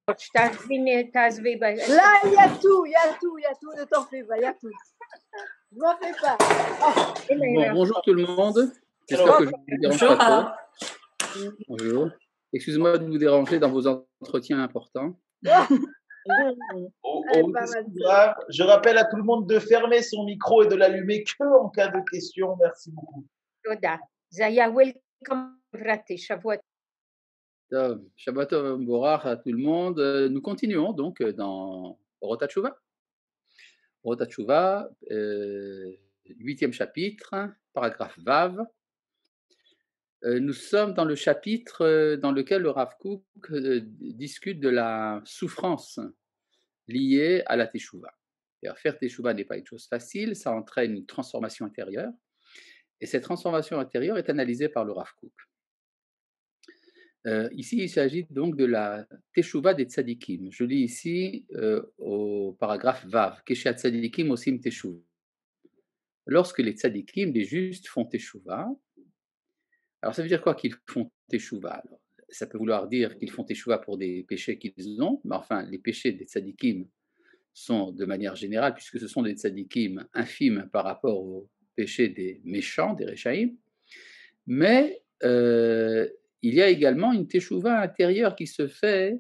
Là, il y a tout, ne t'en fais pas, il y a tout. Je m'en fais pas. Bon, bonjour tout le monde. J'espère que je ne vous dérange pas trop. Bonjour. Excusez-moi de vous déranger dans vos entretiens importants. Je rappelle à tout le monde de fermer son micro et de l'allumer que en cas de question. Merci beaucoup. Shabbat Tov Borach à tout le monde. Nous continuons donc dans Orot Tshuva. Orot Tshuva, 8e chapitre, paragraphe Vav. Nous sommes dans le chapitre dans lequel le Rav Kook discute de la souffrance liée à la Teshuvah. Faire Teshuvah n'est pas une chose facile, ça entraîne une transformation intérieure. Et cette transformation intérieure est analysée par le Rav Kook. Ici, il s'agit donc de la Teshuvah des Tzadikim. Je lis ici au paragraphe Vav, Keshat Tzadikim osim Teshuvah. Lorsque les Tzadikim, les justes, font Teshuvah, alors ça veut dire quoi qu'ils font Teshuvah? Alors, ça peut vouloir dire qu'ils font Teshuvah pour des péchés qu'ils ont, mais enfin, les péchés des Tzadikim sont de manière générale, puisque ce sont des Tzadikim infimes par rapport aux péchés des méchants, des Rechaïm, mais il y a également une Teshuvah intérieure qui se fait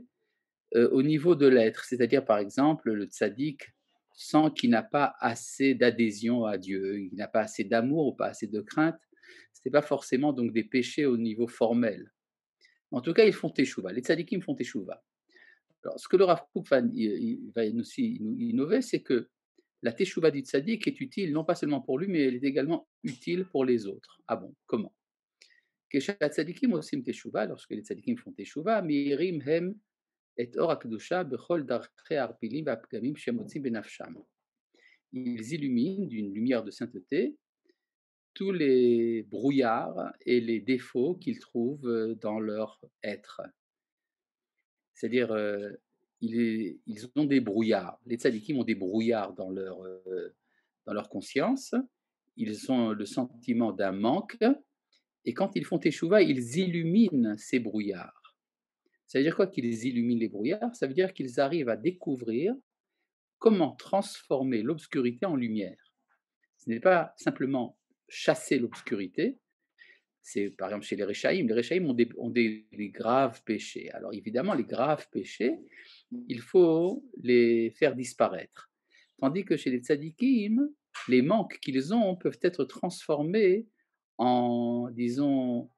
au niveau de l'être, c'est-à-dire par exemple le Tzadik sent qu'il n'a pas assez d'adhésion à Dieu, il n'a pas assez d'amour ou pas assez de crainte. Ce n'est pas forcément donc des péchés au niveau formel. En tout cas, ils font Teshuvah. Les tzadikim font Teshuvah. Alors, ce que le Rav Kook va aussi nous innover, c'est que la Teshuvah du tzadik est utile non pas seulement pour lui, mais elle est également utile pour les autres. Ah bon, comment? Keshat tzadikim osim Teshuvah, lorsque les tzadikim font Teshuvah, mirim hem et or hakdusha bechol darchei arpilim v'apgamim shemotzim benafsham. Ils illuminent d'une lumière de sainteté tous les brouillards et les défauts qu'ils trouvent dans leur être. C'est-à-dire, ils ont des brouillards. Les tzadikim ont des brouillards dans leur conscience. Ils ont le sentiment d'un manque. Et quand ils font teshuva, ils illuminent ces brouillards. Ça veut dire quoi qu'ils illuminent les brouillards? Ça veut dire qu'ils arrivent à découvrir comment transformer l'obscurité en lumière. Ce n'est pas simplement chasser l'obscurité. C'est par exemple chez les Rechaïm ont des graves péchés. Alors évidemment, les graves péchés, il faut les faire disparaître. Tandis que chez les tzadikim, les manques qu'ils ont peuvent être transformés en, disons,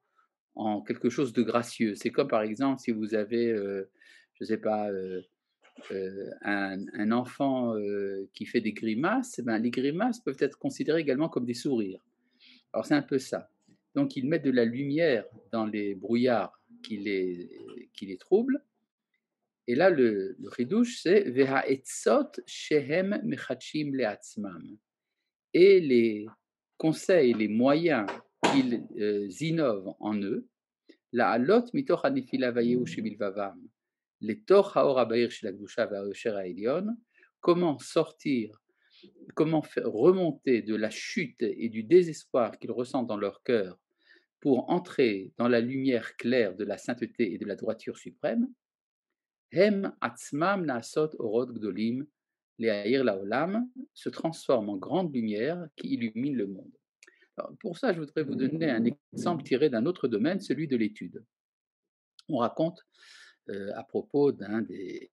en quelque chose de gracieux. C'est comme par exemple si vous avez, je ne sais pas, un enfant qui fait des grimaces, ben, les grimaces peuvent être considérées également comme des sourires. Alors c'est un peu ça. Donc ils mettent de la lumière dans les brouillards qui les troublent. Et là, le chidouche, c'est Veha etzot shehem mechachim leatzmam. Et les conseils, les moyens qu'ils innovent en eux, la alot mitoch hanefila vayeu shebilvavam, les toch haor habair shel hakdusha va'osher ha'elyon, comment sortir, comment faire remonter de la chute et du désespoir qu'ils ressentent dans leur cœur pour entrer dans la lumière claire de la sainteté et de la droiture suprême. Hem atzmam naasot orot gdolim le'air laolam, se transforme en grande lumière qui illumine le monde. Alors, pour ça, je voudrais vous donner un exemple tiré d'un autre domaine, celui de l'étude. On raconte à propos d'un des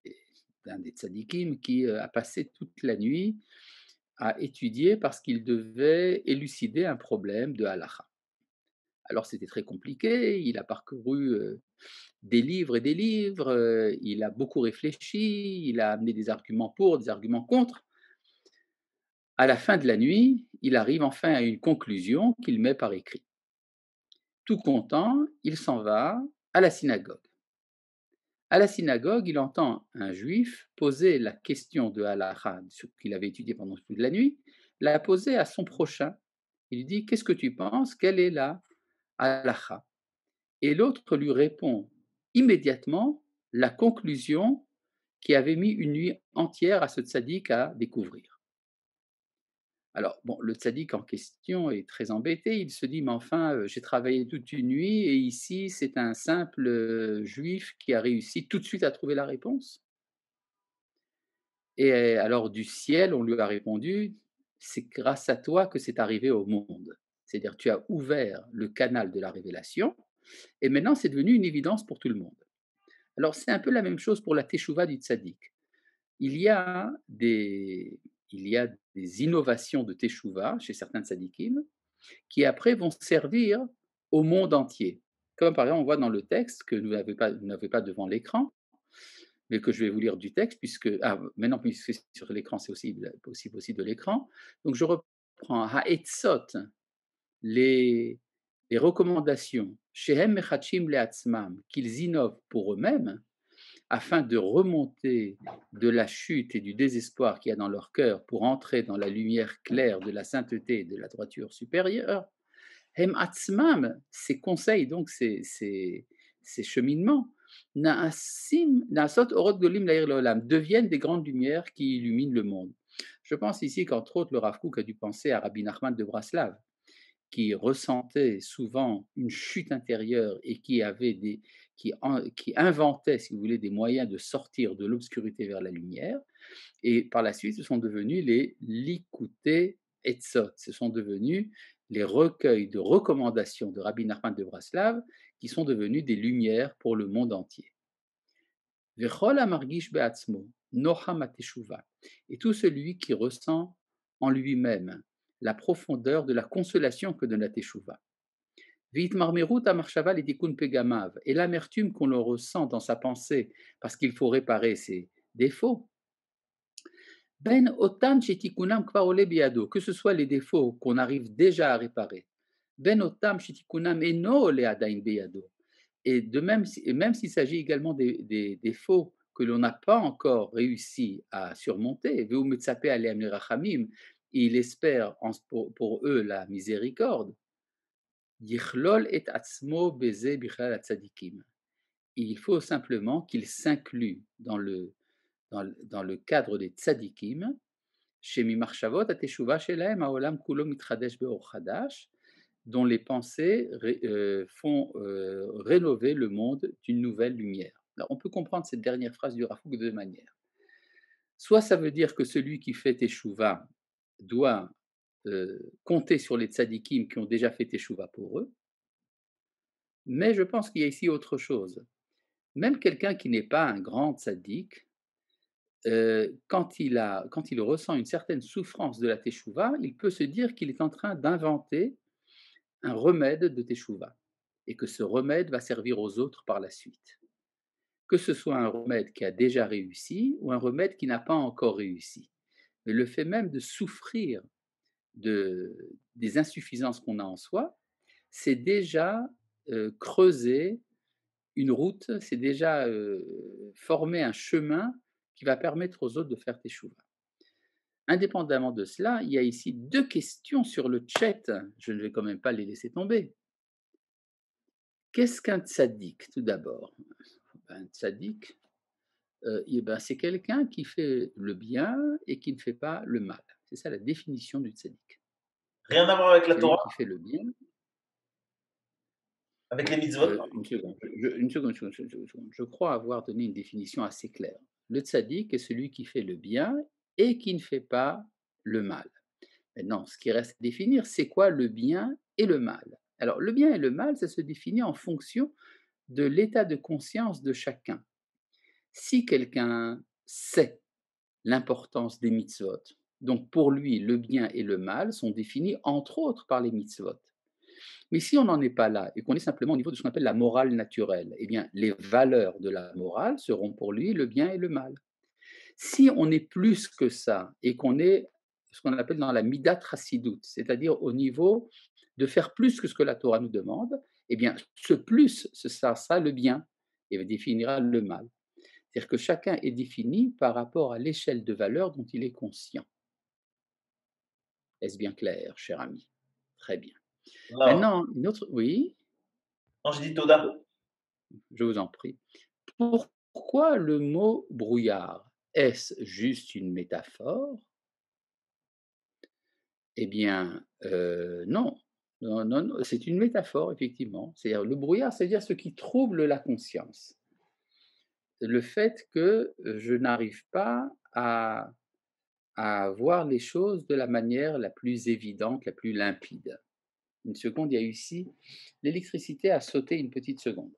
tzadikim qui a passé toute la nuit à étudier parce qu'il devait élucider un problème de halakha. Alors c'était très compliqué, il a parcouru des livres et des livres, il a beaucoup réfléchi, il a amené des arguments pour, des arguments contre. À la fin de la nuit, il arrive enfin à une conclusion qu'il met par écrit. Tout content, il s'en va à la synagogue. À la synagogue, il entend un juif poser la question de halakha, ce qu'il avait étudié pendant toute la nuit, la poser à son prochain. Il dit: qu'est-ce que tu penses? Quelle est la halakha? Et l'autre lui répond immédiatement la conclusion qui avait mis une nuit entière à ce tzaddik à découvrir. Alors, bon, le tzaddik en question est très embêté, il se dit, mais enfin, j'ai travaillé toute une nuit et ici, c'est un simple juif qui a réussi tout de suite à trouver la réponse. Et alors du ciel, on lui a répondu: «C'est grâce à toi que c'est arrivé au monde». C'est-à-dire tu as ouvert le canal de la révélation et maintenant c'est devenu une évidence pour tout le monde. Alors c'est un peu la même chose pour la teshuva du tzaddik. Il y a des il y a des innovations de teshuva chez certains tzaddikim qui après vont servir au monde entier. Comme par exemple on voit dans le texte que vous n'avez pas devant l'écran, mais que je vais vous lire du texte, puisque maintenant, puisque c'est sur l'écran, c'est aussi possible aussi de l'écran. Donc je reprends Ha'etzot, les, les recommandations, Shehem Mechachim Leatzmam, qu'ils innovent pour eux-mêmes, afin de remonter de la chute et du désespoir qu'il y a dans leur cœur pour entrer dans la lumière claire de la sainteté et de la droiture supérieure. Hem Atzmam, ces conseils, donc ces cheminements, Naasot Orot Golim Lair Leolam, deviennent des grandes lumières qui illuminent le monde. Je pense ici qu'entre autres, le Rav Kook a dû penser à Rabbi Nachman de Braslav, qui ressentait souvent une chute intérieure et qui inventait, si vous voulez, des moyens de sortir de l'obscurité vers la lumière. Et par la suite, ce sont devenus les Likutei Etzot. Ce sont devenus les recueils de recommandations de Rabbi Nachman de Braslav qui sont devenus des lumières pour le monde entier. Vechol amargish be'atzmo, nocham ateshuva. Et tout celui qui ressent en lui-même la profondeur de la consolation que donne la teshuva. Vitmarmerut amarshava lidikun pegamav. Et l'amertume qu'on le ressent dans sa pensée parce qu'il faut réparer ses défauts. Ben otan shetikunam kvarole biado, que ce soit les défauts qu'on arrive déjà à réparer. Ben otam shetikunam eno le adain biado. Et de même, même s'il s'agit également des défauts que l'on n'a pas encore réussi à surmonter, veu metzape aleim lerachamim, il espère pour eux la miséricorde. Yichlol et atzmo beze bichlal atzadikim. Il faut simplement qu'il s'inclue dans le cadre des tzadikim, dont les pensées font rénover le monde d'une nouvelle lumière. Alors, on peut comprendre cette dernière phrase du Rav Kook de deux manières. Soit ça veut dire que celui qui fait teshuva doit compter sur les tzadikim qui ont déjà fait teshuva pour eux, mais je pense qu'il y a ici autre chose. Même quelqu'un qui n'est pas un grand tzaddik, quand il ressent une certaine souffrance de la teshuva, il peut se dire qu'il est en train d'inventer un remède de teshuva et que ce remède va servir aux autres par la suite. Que ce soit un remède qui a déjà réussi ou un remède qui n'a pas encore réussi. Mais le fait même de souffrir des insuffisances qu'on a en soi, c'est déjà creuser une route, c'est déjà former un chemin qui va permettre aux autres de faire teshuva. Indépendamment de cela, il y a ici deux questions sur le chat. Je ne vais quand même pas les laisser tomber. Qu'est-ce qu'un tzaddik, tout d'abord? Un tzaddik, c'est quelqu'un qui fait le bien et qui ne fait pas le mal. C'est ça la définition du tzaddik. Rien à voir avec la Celui Torah, qui fait le bien. avec les mitzvot. Une seconde. Je crois avoir donné une définition assez claire. Le tzaddik est celui qui fait le bien et qui ne fait pas le mal. Maintenant, ce qui reste à définir, c'est quoi le bien et le mal? Alors, le bien et le mal, ça se définit en fonction de l'état de conscience de chacun. Si quelqu'un sait l'importance des mitzvot, donc pour lui, le bien et le mal sont définis entre autres par les mitzvot. Mais si on n'en est pas là et qu'on est simplement au niveau de ce qu'on appelle la morale naturelle, eh bien, les valeurs de la morale seront pour lui le bien et le mal. Si on est plus que ça et qu'on est ce qu'on appelle dans la midat chassidout, c'est-à-dire au niveau de faire plus que ce que la Torah nous demande, eh bien, ce plus, ce sera ça le bien et définira le mal. C'est-à-dire que chacun est défini par rapport à l'échelle de valeur dont il est conscient. Est-ce bien clair, cher ami? Très bien. Non, Maintenant, une autre... Oui, non je dis Toda. je vous en prie. Pourquoi le mot brouillard? Est-ce juste une métaphore? Eh bien, non. Non, c'est une métaphore, effectivement. C'est-à-dire, le brouillard, c'est-à-dire ce qui trouble la conscience. Le fait que je n'arrive pas à à voir les choses de la manière la plus évidente, la plus limpide. Une seconde, il y a eu ici, l'électricité a sauté une petite seconde.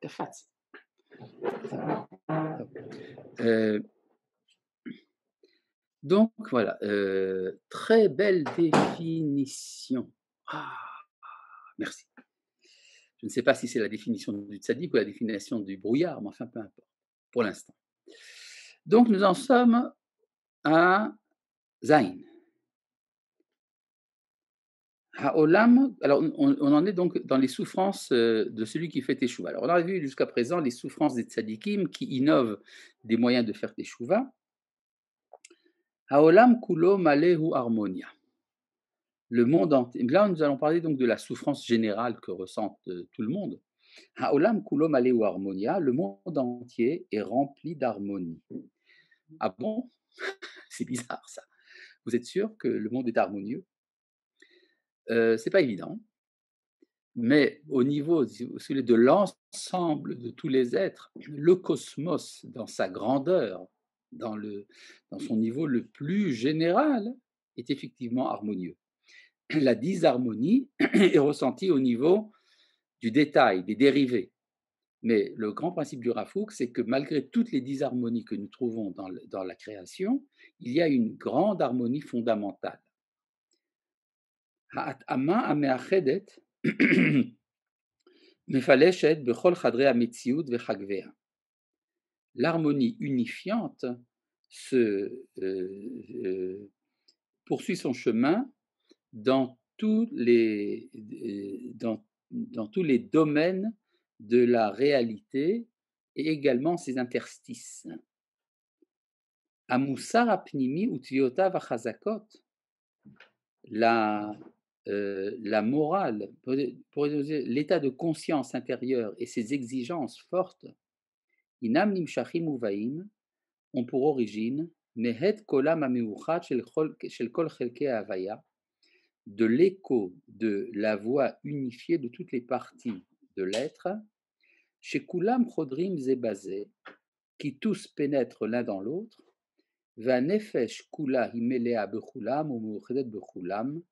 Interface. Donc voilà, très belle définition. Ah, merci. Je ne sais pas si c'est la définition du tzaddik ou la définition du brouillard, mais enfin peu importe, pour l'instant. Donc nous en sommes à Zain. Haolam, alors on en est donc dans les souffrances de celui qui fait teshuva. Alors on a vu jusqu'à présent les souffrances des tzaddikim qui innovent des moyens de faire teshuva. Haolam kulo malehu harmonia. Le monde entier. Là, nous allons parler donc de la souffrance générale que ressent tout le monde. Haolam kulo malehu harmonia. Le monde entier est rempli d'harmonie. Ah bon? C'est bizarre ça. Vous êtes sûr que le monde est harmonieux? C'est pas évident. Mais au niveau de l'ensemble de tous les êtres, le cosmos, dans sa grandeur, dans son niveau le plus général, est effectivement harmonieux. La disharmonie est ressentie au niveau du détail, des dérivés. Mais le grand principe du Rafouk, c'est que malgré toutes les disharmonies que nous trouvons dans la création, il y a une grande harmonie fondamentale. Ha'at'ama ameachedet mefaleshet bechol chadrei hametziut vechagvea. L'harmonie unifiante poursuit son chemin dans tous les domaines de la réalité et également ses interstices. Amoussar apnimi utviota vachazakot, la morale, l'état de conscience intérieure et ses exigences fortes, inam nimshachim uvaim, ont pour origine mehet kolam ameuchat shel kol chelkei havaya, de l'écho de la voix unifiée de toutes les parties de l'être, chez Kulam Chodrim Zebazé, qui tous pénètrent l'un dans l'autre, va Nefesh Kula Himelea Bechulam ou Mouchedet Bechulam,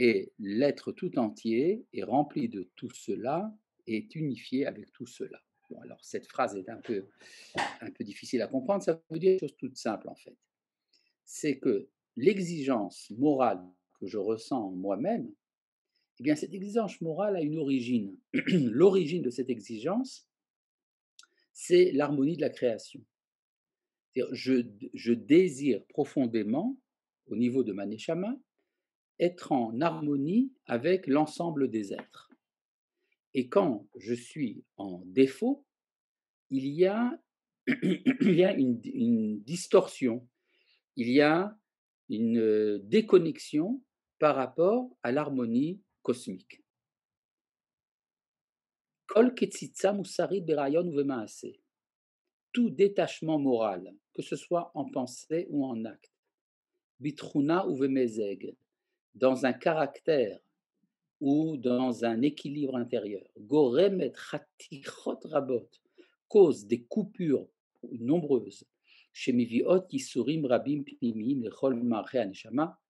et l'être tout entier est rempli de tout cela et est unifié avec tout cela. Bon, alors cette phrase est un peu difficile à comprendre, ça veut dire une chose toute simple en fait. C'est que l'exigence morale que je ressens en moi-même, eh bien, cette exigence morale a une origine. L'origine de cette exigence, c'est l'harmonie de la création. Je désire profondément, au niveau de ma neshama, être en harmonie avec l'ensemble des êtres. Et quand je suis en défaut, il y a une distorsion, il y a une déconnexion par rapport à l'harmonie cosmique. Kol ketzitza musarit berayon uvemaaseh. Tout détachement moral, que ce soit en pensée ou en acte, bitruna uvemezeg, dans un caractère ou dans un équilibre intérieur, goremet chatichot rabot, cause des coupures nombreuses, chez miviot yisurim rabim pnimim lechol marche aneshama,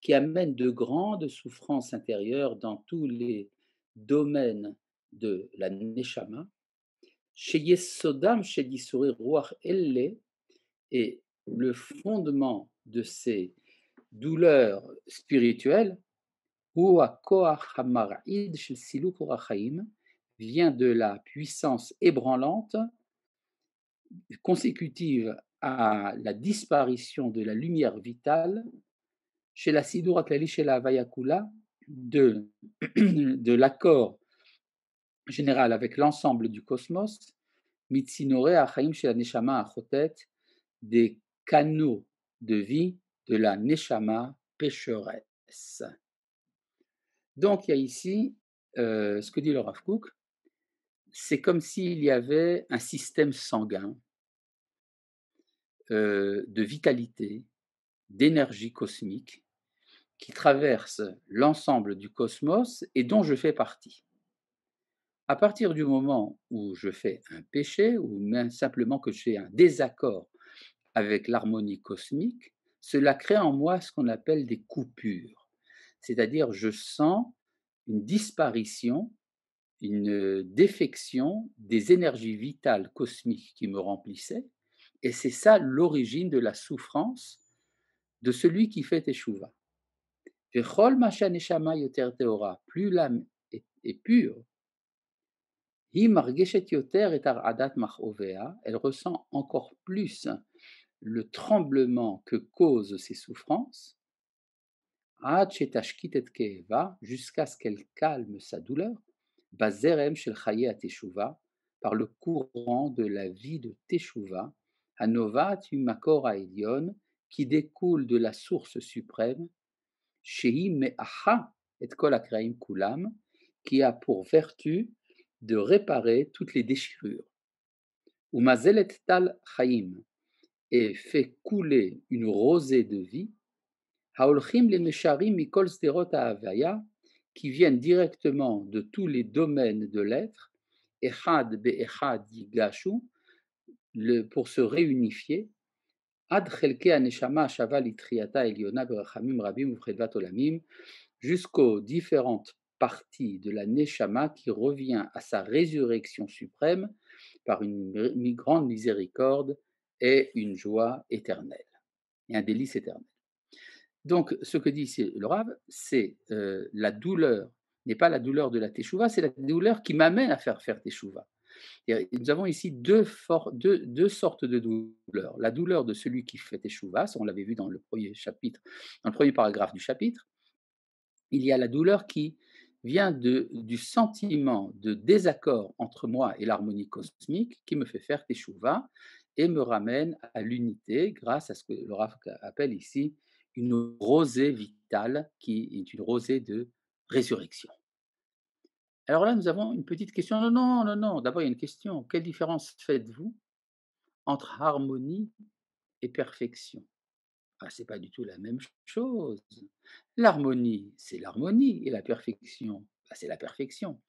qui amènent de grandes souffrances intérieures dans tous les domaines de la neshama, chez Yesodam, chez Yisuri Ruach Elle, et le fondement de ces douleurs spirituelles, vient de la puissance ébranlante consécutive à la disparition de la lumière vitale chez la Sidur Aklali, chez la Havayakula, de l'accord général avec l'ensemble du cosmos, Mitsinore Achaim chez la Neshama Achotet, des canaux de vie de la Neshama pécheresse. Donc il y a ici ce que dit le Rav Kook, c'est comme s'il y avait un système sanguin de vitalité, d'énergie cosmique qui traverse l'ensemble du cosmos et dont je fais partie. À partir du moment où je fais un péché, ou même simplement que j'ai un désaccord avec l'harmonie cosmique, cela crée en moi ce qu'on appelle des coupures. C'est-à-dire, je sens une disparition, une défection des énergies vitales cosmiques qui me remplissaient, et c'est ça l'origine de la souffrance de celui qui fait Teshuvah. Vechol masha neshama yoter teora, plus l'âme est pure, hi margeshet yoter et aradat machovea, elle ressent encore plus le tremblement que causent ces souffrances, ad shetashkit et keeva, jusqu'à ce qu'elle calme sa douleur, bazerem shel chaye teshuva, par le courant de la vie de Teshuva, hanovat makor haelyon, qui découle de la source suprême, shehi me'acha et kol hakraim kulam, qui a pour vertu de réparer toutes les déchirures. Ou mazelet tal chaim, et fait couler une rosée de vie, haolchim le mesharim mikol sderot ha'avaya, qui viennent directement de tous les domaines de l'être, echad be'echad yigashu, pour se réunifier, ad chelke haneshama shava litriata eliona berachamim rabim ufredvat olamim, jusqu'aux différentes parties de la neshama qui revient à sa résurrection suprême par une grande miséricorde et une joie éternelle, et un délice éternel. Donc, ce que dit ici le Rav, c'est la douleur n'est pas la douleur de la Teshuvah, c'est la douleur qui m'amène à faire Teshuvah. Nous avons ici deux sortes de douleurs. La douleur de celui qui fait Teshuvah, on l'avait vu dans le premier chapitre, dans le premier paragraphe du chapitre. Il y a la douleur qui vient du sentiment de désaccord entre moi et l'harmonie cosmique qui me fait faire Teshuvah et me ramène à l'unité grâce à ce que le Rav appelle ici une rosée vitale qui est une rosée de résurrection. Alors là, nous avons une petite question. Non. D'abord, il y a une question. Quelle différence faites-vous entre harmonie et perfection? Ce n'est pas du tout la même chose. L'harmonie, c'est l'harmonie, et la perfection, c'est la perfection.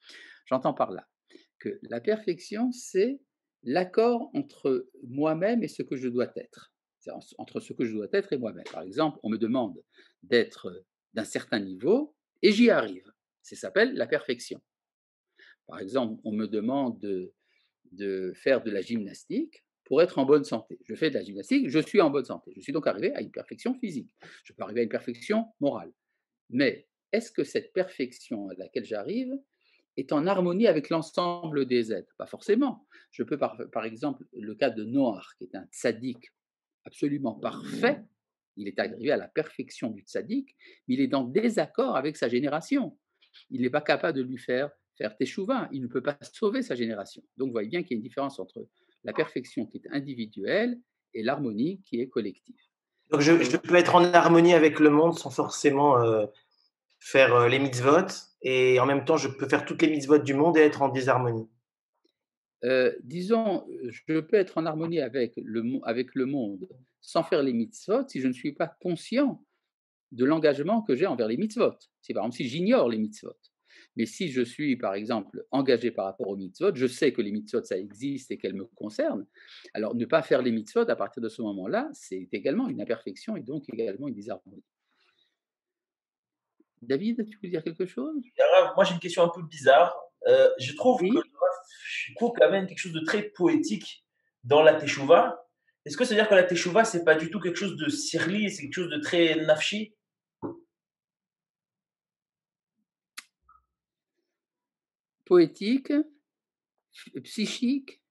J'entends par là que la perfection, c'est l'accord entre moi-même et ce que je dois être. C'est entre ce que je dois être et moi-même. Par exemple, on me demande d'être d'un certain niveau, et j'y arrive. Ça s'appelle la perfection. Par exemple, on me demande de faire de la gymnastique pour être en bonne santé. Je fais de la gymnastique, je suis en bonne santé. Je suis donc arrivé à une perfection physique. Je peux arriver à une perfection morale. Mais est-ce que cette perfection à laquelle j'arrive est en harmonie avec l'ensemble des êtres? Pas forcément. Je peux, par exemple, le cas de Noach, qui est un tzaddik absolument parfait, il est arrivé à la perfection du tzaddik, mais il est en désaccord avec sa génération. Il n'est pas capable de lui faire teshuva, il ne peut pas sauver sa génération. Donc vous voyez bien qu'il y a une différence entre la perfection qui est individuelle et l'harmonie qui est collective. Donc je peux être en harmonie avec le monde sans forcément faire les mitzvot, et en même temps je peux faire toutes les mitzvot du monde et être en désharmonie. Disons, je peux être en harmonie avec le monde sans faire les mitzvot si je ne suis pas conscient de l'engagement que j'ai envers les mitzvot. Par exemple, si j'ignore les mitzvot. Mais si je suis, par exemple, engagé par rapport aux mitzvot, je sais que les mitzvot, ça existe et qu'elles me concernent. Alors, ne pas faire les mitzvot, à partir de ce moment-là, c'est également une imperfection et donc également une désharmonie. David, tu veux dire quelque chose? Moi, j'ai une question un peu bizarre. Je trouve que je trouve quand même quelque chose de très poétique dans la Teshuvah. Est-ce que ça veut dire que la Teshuvah, c'est pas du tout quelque chose de sirli, c'est quelque chose de très nafshi? Poétique, psychique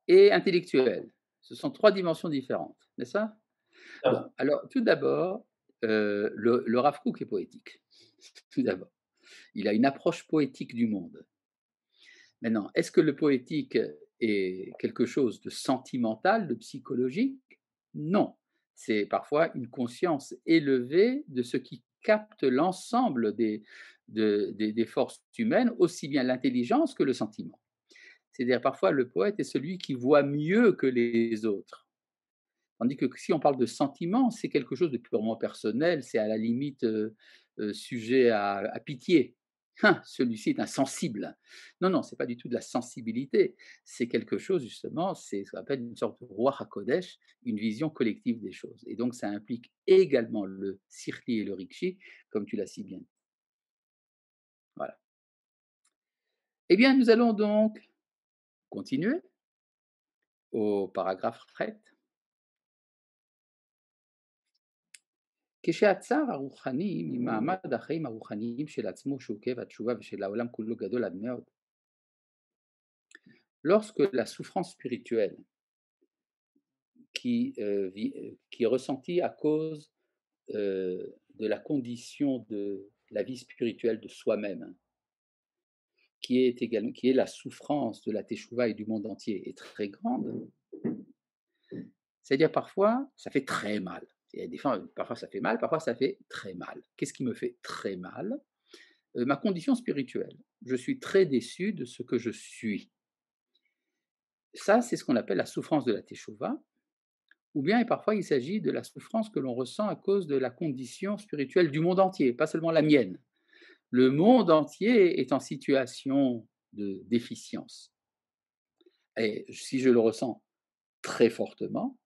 et intellectuel. Ce sont trois dimensions différentes, n'est-ce pas? Bon, alors, tout d'abord, le Rav Kook est poétique. Tout d'abord. Il a une approche poétique du monde. Maintenant, est-ce que le poétique est quelque chose de sentimental, de psychologique? Non. C'est parfois une conscience élevée de ce qui capte l'ensemble des forces humaines, aussi bien l'intelligence que le sentiment. C'est-à-dire parfois le poète est celui qui voit mieux que les autres. Tandis que si on parle de sentiment, c'est quelque chose de purement personnel, c'est à la limite sujet à pitié. Celui-ci est insensible. Non, non, ce n'est pas du tout de la sensibilité. C'est quelque chose, justement, c'est ce qu'on appelle une sorte de roi HaKodesh, une vision collective des choses. Et donc, ça implique également le sirli et le rikshi, comme tu l'as si bien dit. Voilà. Eh bien, nous allons donc continuer au paragraphe 13. כשהצער הרוחני ממעמד החיים הרוחניים של עצמו שהוא כאב התשובה ושל העולם כולו גדול עד מאוד, lorsque la souffrance spirituelle qui est ressentie à cause de la condition de la vie spirituelle de soi-même, qui est la souffrance de la teshuva et du monde entier, est très grande, c'est-à-dire parfois ça fait très mal. Des fois, parfois ça fait mal, parfois ça fait très mal. Qu'est-ce qui me fait très mal? Ma condition spirituelle. Je suis très déçu de ce que je suis. Ça, c'est ce qu'on appelle la souffrance de la teshuva, ou bien et parfois il s'agit de la souffrance que l'on ressent à cause de la condition spirituelle du monde entier, pas seulement la mienne. Le monde entier est en situation de déficience. Et si je le ressens très fortement,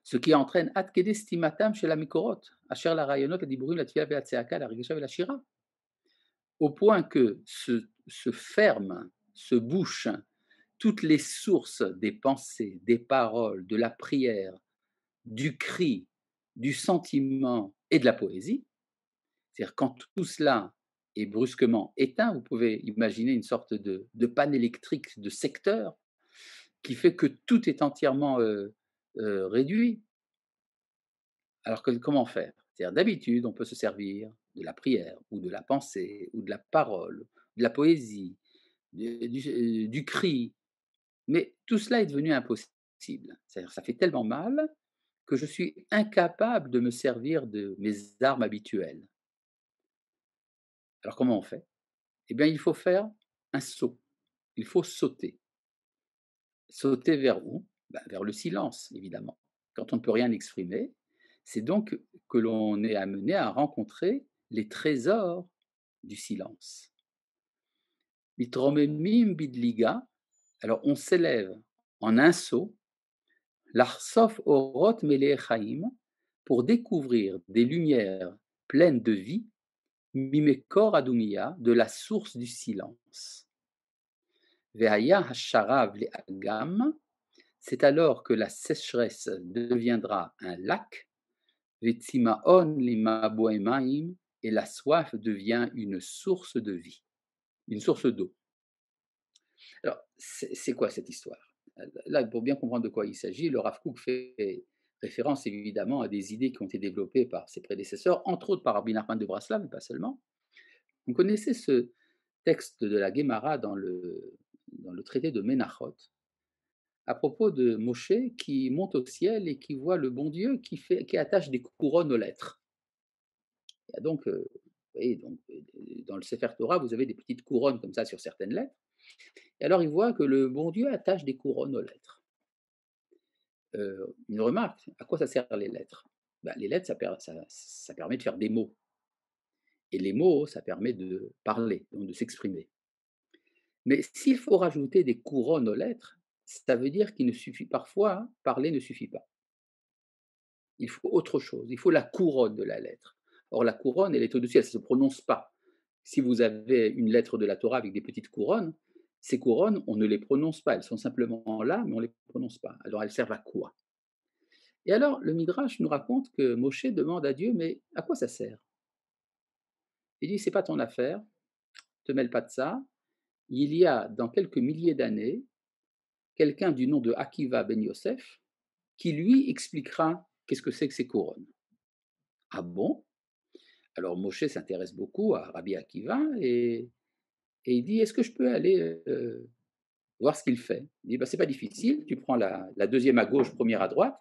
ce qui entraîne ad kedestimatam chez la mikorot, asher la rayonot, la diburim, la tfila, la tseaka, la regesha, la shira, au point que se ferment, se bouchent toutes les sources des pensées, des paroles, de la prière, du cri, du sentiment et de la poésie. C'est-à-dire quand tout cela est brusquement éteint, vous pouvez imaginer une sorte de panne électrique, de secteur, qui fait que tout est entièrement réduit. Alors comment faire? C'est-à-dire d'habitude, on peut se servir de la prière, ou de la pensée, ou de la parole, de la poésie, du cri, mais tout cela est devenu impossible. C'est-à-dire ça fait tellement mal que je suis incapable de me servir de mes armes habituelles. Alors comment on fait? Eh bien, il faut faire un saut. Il faut sauter. Sauter vers où? Vers le silence, évidemment. Quand on ne peut rien exprimer, c'est donc que l'on est amené à rencontrer les trésors du silence. Mitromemim bidliga, alors on s'élève en un saut, l'arsof orot melechaim, pour découvrir des lumières pleines de vie, mimekor adumia, de la source du silence. Ve'aya hasharav le'agam, c'est alors que la sécheresse deviendra un lac, ve'tzimaon limaboemaim, et la soif devient une source de vie, une source d'eau. Alors, c'est quoi cette histoire? Là, pour bien comprendre de quoi il s'agit, le Rav Kook fait référence évidemment à des idées qui ont été développées par ses prédécesseurs, entre autres par Rabbi Nachman de Braslav, mais pas seulement. Vous connaissez ce texte de la Gemara dans le traité de Menachot, à propos de Moshe qui monte au ciel et qui voit le bon Dieu qui attache des couronnes aux lettres. Il y a donc, vous voyez, donc, dans le Sefer Torah, vous avez des petites couronnes comme ça sur certaines lettres. Et alors il voit que le bon Dieu attache des couronnes aux lettres. Une remarque, à quoi ça sert les lettres? Les lettres, ça permet de faire des mots. Et les mots, ça permet de parler, donc de s'exprimer. Mais s'il faut rajouter des couronnes aux lettres, ça veut dire qu'il ne suffit parfois, parler ne suffit pas. Il faut autre chose, il faut la couronne de la lettre. Or la couronne, elle est au-dessus, elle ne se prononce pas. Si vous avez une lettre de la Torah avec des petites couronnes, ces couronnes, on ne les prononce pas, elles sont simplement là, mais on ne les prononce pas. Alors elles servent à quoi? Et alors le Midrash nous raconte que Moshe demande à Dieu, mais à quoi ça sert? Il dit, c'est pas ton affaire, ne te mêle pas de ça. Il y a dans quelques milliers d'années, quelqu'un du nom de Akiva ben Yosef, qui lui expliquera qu'est-ce que c'est que ces couronnes. Ah bon? Alors Moshe s'intéresse beaucoup à Rabbi Akiva et il dit, est-ce que je peux aller voir ce qu'il fait? Il dit, c'est pas difficile, tu prends la deuxième à gauche, première à droite,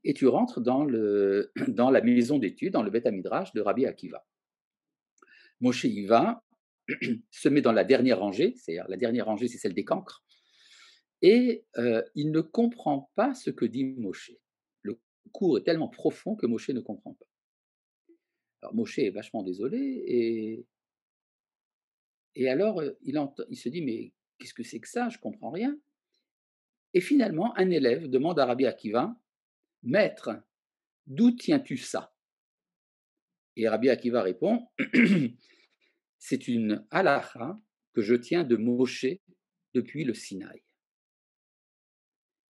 et tu rentres dans la maison d'études, dans le Beth Midrash de Rabbi Akiva. Moshe y va, se met dans la dernière rangée, c'est-à-dire la dernière rangée, c'est celle des cancres, et il ne comprend pas ce que dit Moshe. Le cours est tellement profond que Moshe ne comprend pas. Alors Moshe est vachement désolé, et alors il se dit, mais qu'est-ce que c'est que ça? Je comprends rien. Et finalement, un élève demande à Rabbi Akiva, Maître, d'où tiens-tu ça? Et Rabbi Akiva répond, c'est une halakha que je tiens de Moshe depuis le Sinaï.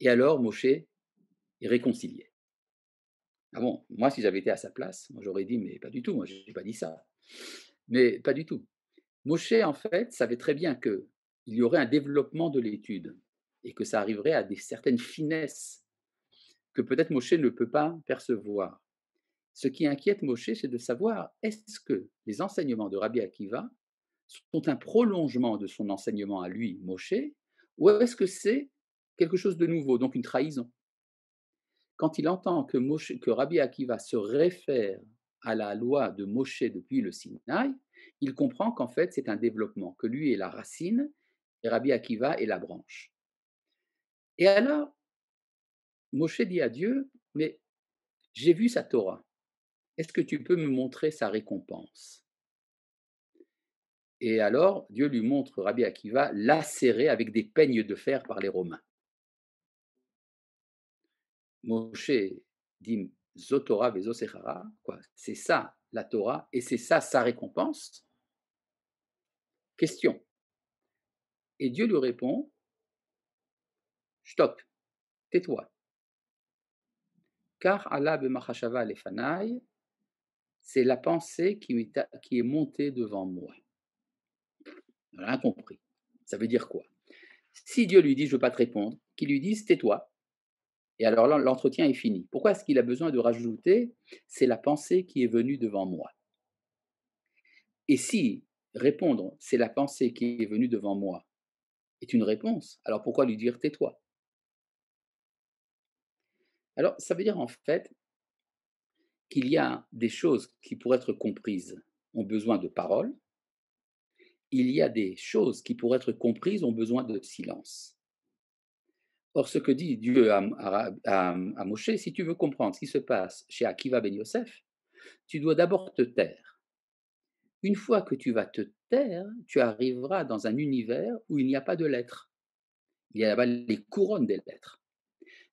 Et alors Moshe est réconcilié. Ah bon, moi si j'avais été à sa place, moi j'aurais dit, mais pas du tout, moi je n'ai pas dit ça. Mais pas du tout. Moshe, en fait, savait très bien qu'il y aurait un développement de l'étude et que ça arriverait à certaines finesses que peut-être Moshe ne peut pas percevoir. Ce qui inquiète Moshe, c'est de savoir est-ce que les enseignements de Rabbi Akiva sont un prolongement de son enseignement à lui, Moshe, ou est-ce que c'est quelque chose de nouveau, donc une trahison? Quand il entend que Rabbi Akiva se réfère à la loi de Moshe depuis le Sinaï, il comprend qu'en fait c'est un développement, que lui est la racine et Rabbi Akiva est la branche. Et alors, Moshe dit à Dieu, mais j'ai vu sa Torah, est-ce que tu peux me montrer sa récompense? Et alors, Dieu lui montre Rabbi Akiva lacéré avec des peignes de fer par les Romains. Moshe dit Zotora vezosechara, quoi, c'est ça la Torah et c'est ça sa récompense? Question. Et Dieu lui répond Stop, tais-toi. Car Allah b'machashava lefanai, c'est la pensée qui est montée devant moi. Rien compris. Ça veut dire quoi? Si Dieu lui dit je ne veux pas te répondre, qu'il lui dise tais-toi. Et alors là, l'entretien est fini. Pourquoi est-ce qu'il a besoin de rajouter c'est la pensée qui est venue devant moi? Et si répondre c'est la pensée qui est venue devant moi est une réponse, alors pourquoi lui dire tais-toi? Alors ça veut dire en fait qu'il y a des choses qui, pour être comprises, ont besoin de paroles. Il y a des choses qui, pour être comprises, ont besoin de silence. Or, ce que dit Dieu à Moshe, si tu veux comprendre ce qui se passe chez Akiva ben Yosef, tu dois d'abord te taire. Une fois que tu vas te taire, tu arriveras dans un univers où il n'y a pas de lettres. Il y a là-bas les couronnes des lettres.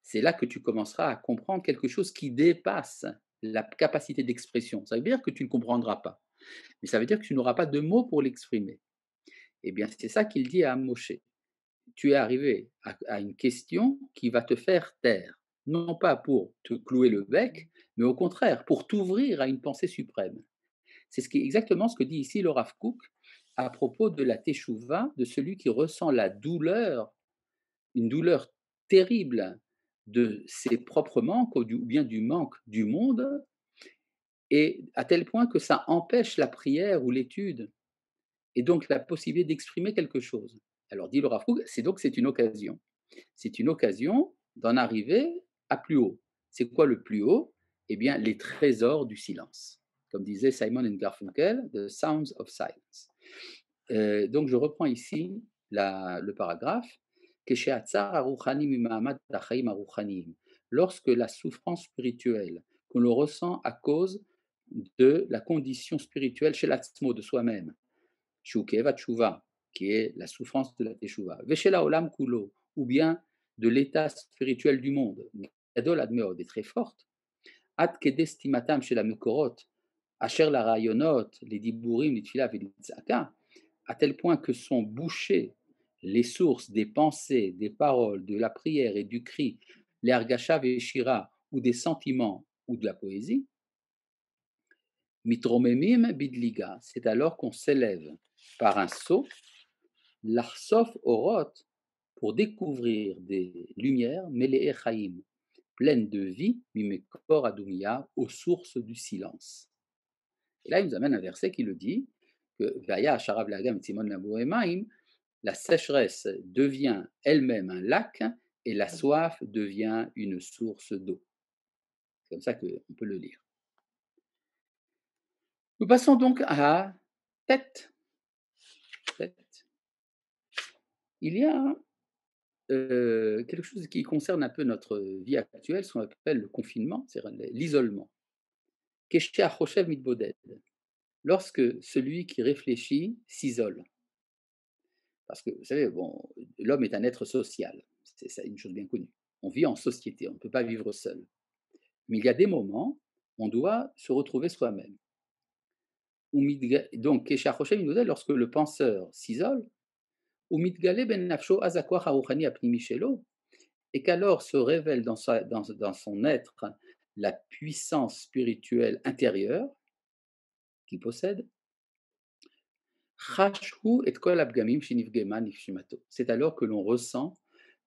C'est là que tu commenceras à comprendre quelque chose qui dépasse la capacité d'expression. Ça veut dire que tu ne comprendras pas, mais ça veut dire que tu n'auras pas de mots pour l'exprimer. Eh bien, c'est ça qu'il dit à Moshe. Tu es arrivé à une question qui va te faire taire, non pas pour te clouer le bec, mais au contraire, pour t'ouvrir à une pensée suprême. C'est exactement ce que dit ici le Rav Kook à propos de la teshuva, de celui qui ressent la douleur, une douleur terrible de ses propres manques ou bien du manque du monde, et à tel point que ça empêche la prière ou l'étude, et donc la possibilité d'exprimer quelque chose. Alors dit le Rav Kook, c'est une occasion. C'est une occasion d'en arriver à plus haut. C'est quoi le plus haut? Eh bien, les trésors du silence. Comme disait Simon and Garfunkel, The Sounds of Silence. Donc, je reprends ici le paragraphe. Lorsque la souffrance spirituelle que l'on ressent à cause de la condition spirituelle chez l'atzmo, de soi-même, Shukeva Tshuva, qui est la souffrance de la Teshuva, Veshela Olam Kulo, ou bien de l'état spirituel du monde, Gadol Admeod est très forte, Ad Kedestimatam chez la Mekorot, Asher la Rayonot, les Diburim, les Tfilah et les Tzaka, à tel point que sont bouchées les sources des pensées, des paroles, de la prière et du cri, les Argashav et Shira, ou des sentiments ou de la poésie, Mitromemim Bidliga, c'est alors qu'on s'élève par un saut, l'Arsof Oroth, pour découvrir des lumières, Mele'e Chaim, pleines de vie, Mimekor Adumia, aux sources du silence. Et là, il nous amène un verset qui le dit que Vaya Sharav Lagam Simon Laboemaim, la sécheresse devient elle-même un lac et la soif devient une source d'eau. C'est comme ça qu'on peut le lire. Nous passons donc à tête, tête. Il y a quelque chose qui concerne un peu notre vie actuelle, ce qu'on appelle le confinement, c'est-à-dire l'isolement. Keshe achoshev mitboded. Lorsque celui qui réfléchit s'isole. Parce que, vous savez, bon, l'homme est un être social, c'est une chose bien connue. On vit en société, on ne peut pas vivre seul. Mais il y a des moments, on doit se retrouver soi-même. Donc, Keshe achoshev mitboded, lorsque le penseur s'isole, Umitgale ben nafsho azakwach haruchani apnimi shelo, et qu'alors se révèle dans son être la puissance spirituelle intérieure qu'il possède. C'est alors que l'on ressent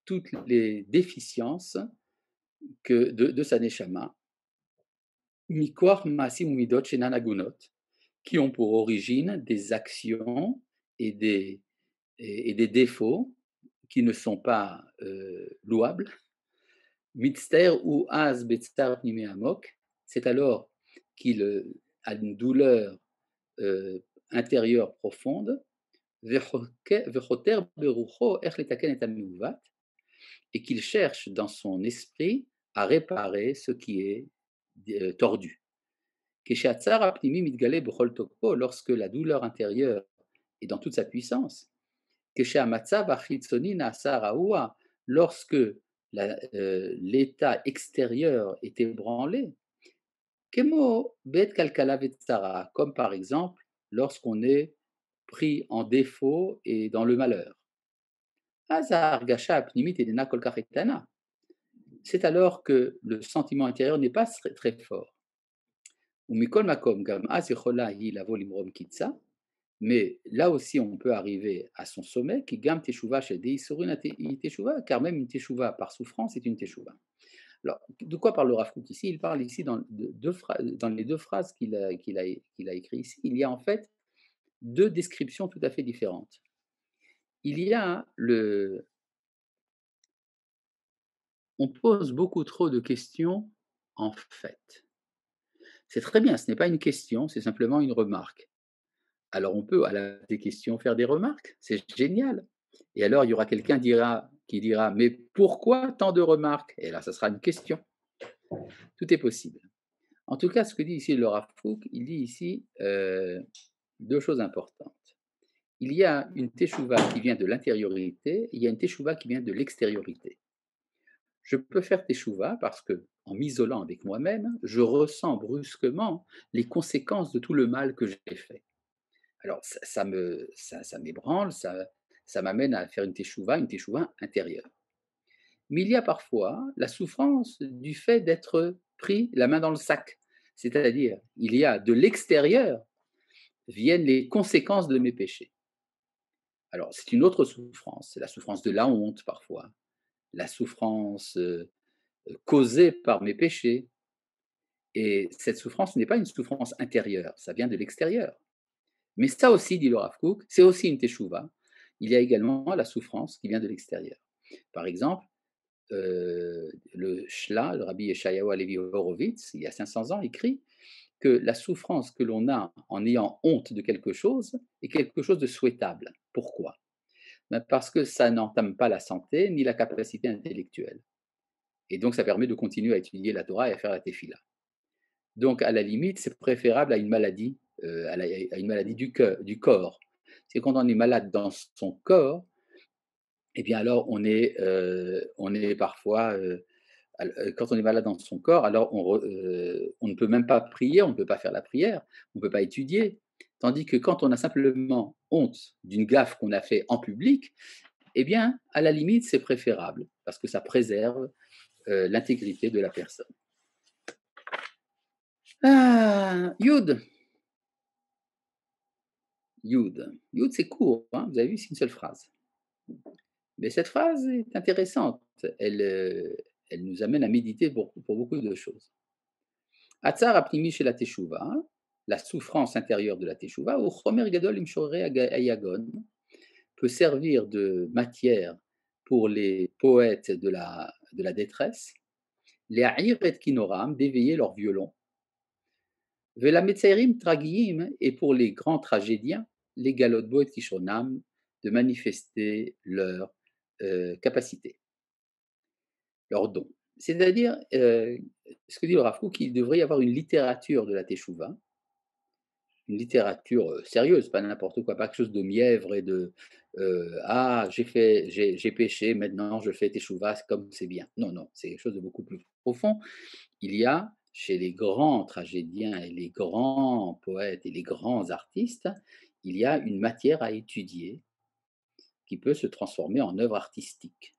toutes les déficiences de sa neshama, qui ont pour origine des actions et des défauts qui ne sont pas louables. Mitzter ou az betzar pnimi amok, c'est alors qu'il a une douleur intérieure profonde, vechoter berucho ech letaken et ameuvat, et qu'il cherche dans son esprit à réparer ce qui est tordu. Keshatzar apnimi mitgale bechol tokpo, lorsque la douleur intérieure est dans toute sa puissance. Keshamatzav achitzoni naasa raoua, lorsque l'état extérieur est ébranlé, Kemo bet kalkala vetsara, comme par exemple lorsqu'on est pris en défaut et dans le malheur. Hazar gasha apnimit edena kol kach etana. C'est alors que le sentiment intérieur n'est pas très, très fort. Ou mikol makom gam az yechola hi lavo limrom kitsa, mais là aussi on peut arriver à son sommet, qui gam teshuva shel deisurun teshuva, car même une teshuva par souffrance est une teshuva. Alors, de quoi parle le Rav Kook ici? Il parle ici dans les deux phrases qu'il a écrites ici. Il y a en fait deux descriptions tout à fait différentes. Il y a on pose beaucoup trop de questions en fait. C'est très bien, ce n'est pas une question, c'est simplement une remarque. Alors on peut, à la des questions, faire des remarques, c'est génial. Et alors il y aura quelqu'un qui dira, mais pourquoi tant de remarques? Et là, ça sera une question. Tout est possible. En tout cas, ce que dit ici le Rav Kook, il dit ici deux choses importantes. Il y a une teshuva qui vient de l'intériorité, il y a une teshuva qui vient de l'extériorité. Je peux faire teshuva parce que, en m'isolant avec moi-même, je ressens brusquement les conséquences de tout le mal que j'ai fait. Alors, ça m'ébranle, ça m'amène à faire une teshuva intérieure. Mais il y a parfois la souffrance du fait d'être pris la main dans le sac. C'est-à-dire, il y a de l'extérieur viennent les conséquences de mes péchés. Alors, c'est une autre souffrance, c'est la souffrance de la honte parfois, la souffrance causée par mes péchés. Et cette souffrance n'est pas une souffrance intérieure, ça vient de l'extérieur. Mais ça aussi, dit le Rav Kook, c'est aussi une teshuva. Il y a également la souffrance qui vient de l'extérieur. Par exemple, le Shla, le Rabbi Yeshayahu Alevi Horowitz, il y a 500 ans, écrit que la souffrance que l'on a en ayant honte de quelque chose est quelque chose de souhaitable. Pourquoi? Parce que ça n'entame pas la santé ni la capacité intellectuelle. Et donc, ça permet de continuer à étudier la Torah et à faire la tefila. Donc, à la limite, c'est préférable à une maladie, à une maladie du corps. C'est quand on est malade dans son corps, eh bien alors on est parfois, quand on est malade dans son corps, alors on ne peut même pas prier, on ne peut pas faire la prière, on ne peut pas étudier. Tandis que quand on a simplement honte d'une gaffe qu'on a fait en public, eh bien, à la limite, c'est préférable, parce que ça préserve l'intégrité de la personne. Yud. Yud, c'est court, hein, vous avez vu, c'est une seule phrase. Mais cette phrase est intéressante, elle nous amène à méditer pour beaucoup de choses. Atzar apnimi chez la teshuva, la souffrance intérieure de la teshuva, ou chomer gadol imshorei ayagon, peut servir de matière pour les poètes de la détresse, les ha'ir et kinoram, d'éveiller leur violon, vela metzairim tragiim, et pour les grands tragédiens, les galot bo et kishronam, de manifester leur capacité, leur don. C'est-à-dire, ce que dit le Rav Kook, qu'il devrait y avoir une littérature de la Teshuvah, une littérature sérieuse, pas n'importe quoi, pas quelque chose de mièvre et de ah, j'ai péché, maintenant je fais Teshuvah, comme c'est bien. Non, non, c'est quelque chose de beaucoup plus profond. Il y a chez les grands tragédiens et les grands poètes et les grands artistes, il y a une matière à étudier qui peut se transformer en œuvre artistique.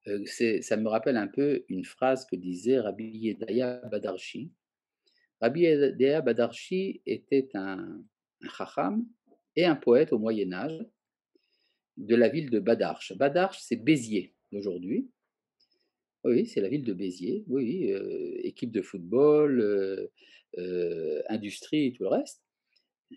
Ça me rappelle un peu une phrase que disait Rabbi Yedaya Badarshi. Rabbi Yedaya Badarshi était un chacham et un poète au Moyen Âge de la ville de Badarche. Badarche, c'est Béziers d'aujourd'hui. Oui, c'est la ville de Béziers, oui, équipe de football, industrie, tout le reste.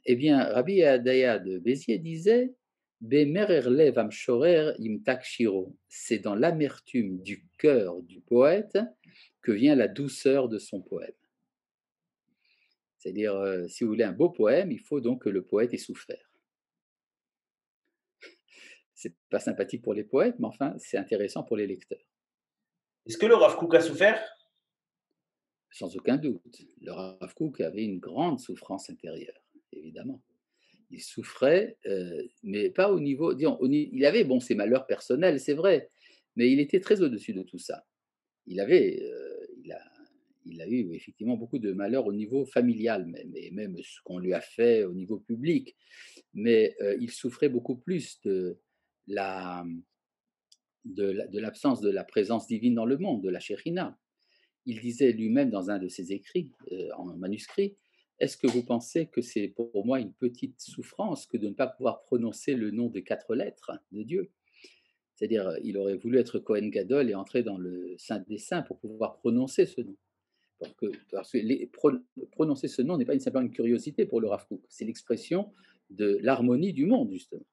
Eh bien, Rabbi Yedaya de Béziers disait Bemererlev amshorer imtak shiro. C'est dans l'amertume du cœur du poète que vient la douceur de son poème. C'est-à-dire, si vous voulez un beau poème, il faut donc que le poète ait souffert. C'est pas sympathique pour les poètes, mais enfin, c'est intéressant pour les lecteurs. Est-ce que le Rav Kook a souffert? Sans aucun doute. Le Rav Kook avait une grande souffrance intérieure, évidemment. Il souffrait, mais pas au niveau. Disons, il avait ses malheurs personnels, c'est vrai, mais il était très au-dessus de tout ça. Il a eu effectivement beaucoup de malheurs au niveau familial, mais même ce qu'on lui a fait au niveau public. Mais il souffrait beaucoup plus de l'absence de la présence divine dans le monde, de la Shekhinah. Il disait lui-même dans un de ses écrits, en manuscrit, est-ce que vous pensez que c'est pour moi une petite souffrance que de ne pas pouvoir prononcer le nom de 4 lettres de Dieu? C'est-à-dire, il aurait voulu être Kohen Gadol et entrer dans le Saint des Saints pour pouvoir prononcer ce nom. Parce que prononcer ce nom n'est pas simplement une curiosité pour le Rav Kook, c'est l'expression de l'harmonie du monde, justement.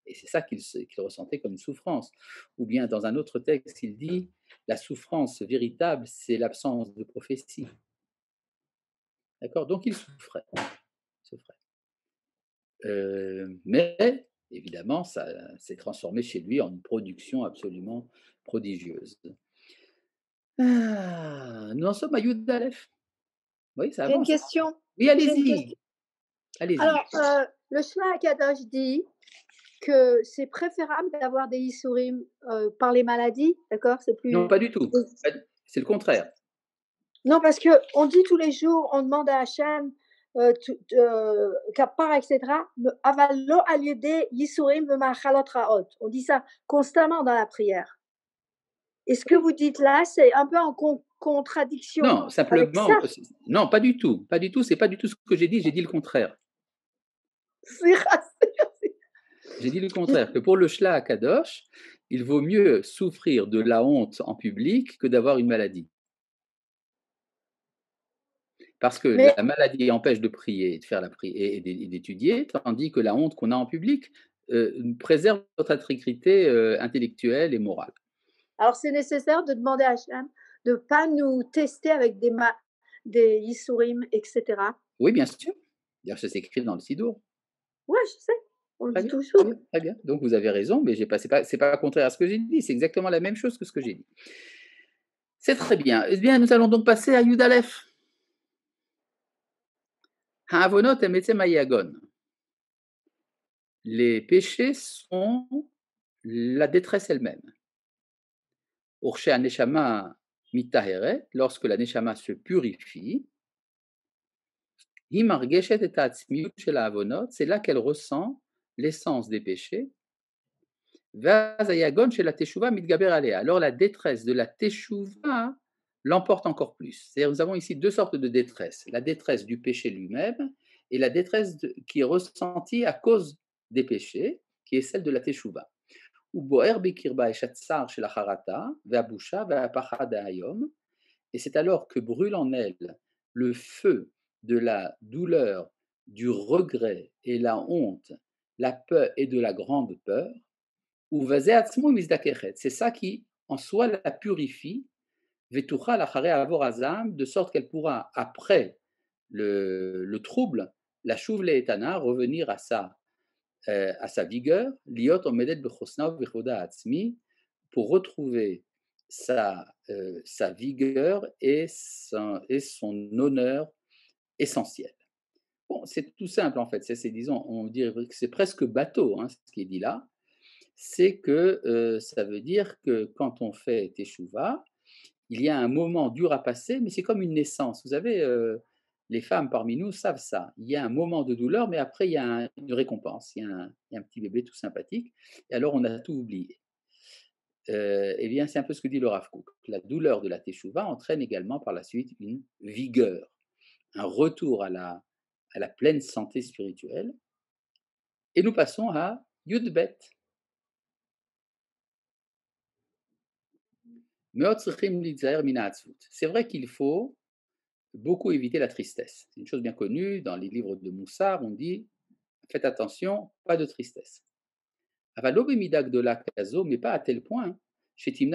Et c'est ça qu'il ressentait comme une souffrance. Ou bien, dans un autre texte, il dit la souffrance véritable, c'est l'absence de prophétie. D'accord? Donc, il souffrait. Mais, évidemment, ça s'est transformé chez lui en une production absolument prodigieuse. Nous en sommes à Yud Aleph. Oui, ça J'ai une avance. question. Oui, allez-y. Allez-y. Alors, le Shlomo Kadosh dit que c'est préférable d'avoir des Issourim par les maladies, d'accord? C'est plus. Non, pas du tout. C'est le contraire. Non, parce qu'on dit tous les jours, on demande à Hachem, Kappar, etc. Avalo aliede Yisurim v'machalot raot. On dit ça constamment dans la prière. Et ce que vous dites là, c'est un peu en contradiction. Non, simplement. Non, pas du tout. Pas du tout. C'est pas du tout ce que j'ai dit. J'ai dit le contraire. J'ai dit le contraire, que pour le Shla Akadosh, il vaut mieux souffrir de la honte en public que d'avoir une maladie. Parce que la maladie empêche de prier et de faire la prière et d'étudier, tandis que la honte qu'on a en public préserve notre intégrité intellectuelle et morale. Alors c'est nécessaire de demander à Hachem de ne pas nous tester avec des Yisurim, etc. Oui, bien sûr. D'ailleurs, ça s'écrit dans le Sidour. Oui, je sais. On le Très dit bien, toujours. très bien, très bien. Donc vous avez raison, mais c'est pas contraire à ce que j'ai dit. C'est exactement la même chose que ce que j'ai dit. C'est très bien. Eh bien, nous allons donc passer à Yud Aleph. Ha'avonot emetzem hayagon. Les péchés sont la détresse elle-même. Urshe haneshama mitaheret, lorsque la neshama se purifie, hi margeshet et ha'atzmiut shel ha'avonot, c'est là qu'elle ressent l'essence des péchés. Vaz hayagon shel ha'teshuva mitgaber alea. Alors la détresse de la teshuva l'emporte encore plus. C'est-à-dire, nous avons ici deux sortes de détresse. La détresse du péché lui-même et la détresse qui est ressentie à cause des péchés, qui est celle de la teshuva. Et c'est alors que brûle en elle le feu de la douleur, du regret et la honte, la peur et de la grande peur. C'est ça qui en soi la purifie, de sorte qu'elle pourra, après le trouble, la chouv le'etana, revenir à sa vigueur, liot omedet bechosna v'choda atzmi, pour retrouver sa vigueur et son honneur essentiel. Bon, c'est tout simple en fait, disons, on dirait que c'est presque bateau, hein, ce qui est dit là, c'est que ça veut dire que quand on fait teshuva, il y a un moment dur à passer, mais c'est comme une naissance. Vous savez, les femmes parmi nous savent ça. Il y a un moment de douleur, mais après, il y a une récompense. Il y a un petit bébé tout sympathique. Et alors, on a tout oublié. Eh bien, c'est un peu ce que dit le Rav Kook. La douleur de la teshuva entraîne également par la suite une vigueur, un retour à la pleine santé spirituelle. Et nous passons à Yudbet. C'est vrai qu'il faut beaucoup éviter la tristesse. C'est une chose bien connue, dans les livres de Moussard, on dit faites attention, pas de tristesse. Mais pas à tel point. Il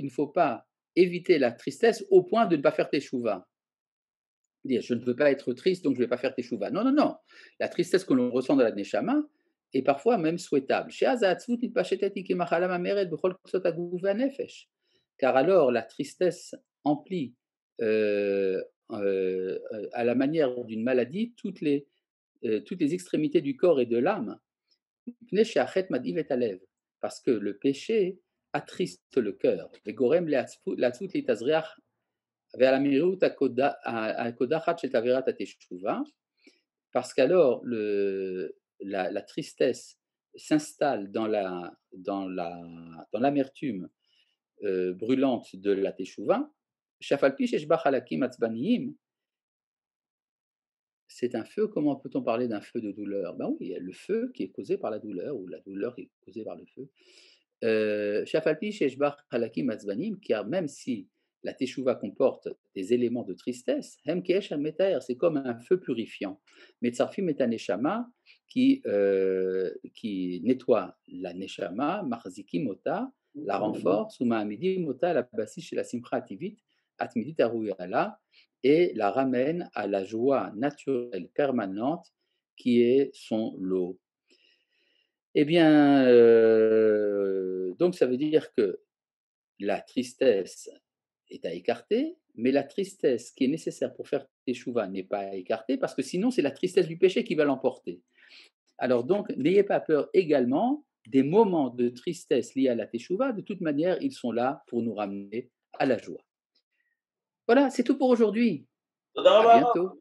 ne faut pas éviter la tristesse au point de ne pas faire teshuva. Dire je ne veux pas être triste, donc je ne vais pas faire teshuva. Non, non, non. La tristesse que l'on ressent dans la neshama est parfois même souhaitable. Car alors la tristesse emplit à la manière d'une maladie toutes les extrémités du corps et de l'âme. Parce que le péché attriste le cœur. Parce qu'alors la tristesse s'installe dans l'amertume brûlante de la teshuva. C'est un feu, comment peut-on parler d'un feu de douleur? Ben oui, il y a le feu qui est causé par la douleur, ou la douleur qui est causée par le feu. Car même si la teshuva comporte des éléments de tristesse, c'est comme un feu purifiant. Metzarfim et neshama qui nettoie la neshama, marzikim ota, la renforce, ou ma'amidim ota, la bassis chez la simcha ativit, atmidit aruyala, et la ramène à la joie naturelle permanente qui est son lot. Eh bien, donc ça veut dire que la tristesse est à écarter, mais la tristesse qui est nécessaire pour faire teshuva n'est pas à écarter, parce que sinon c'est la tristesse du péché qui va l'emporter. Alors donc, n'ayez pas peur également des moments de tristesse liés à la teshuva. De toute manière, ils sont là pour nous ramener à la joie. Voilà, c'est tout pour aujourd'hui. À bientôt.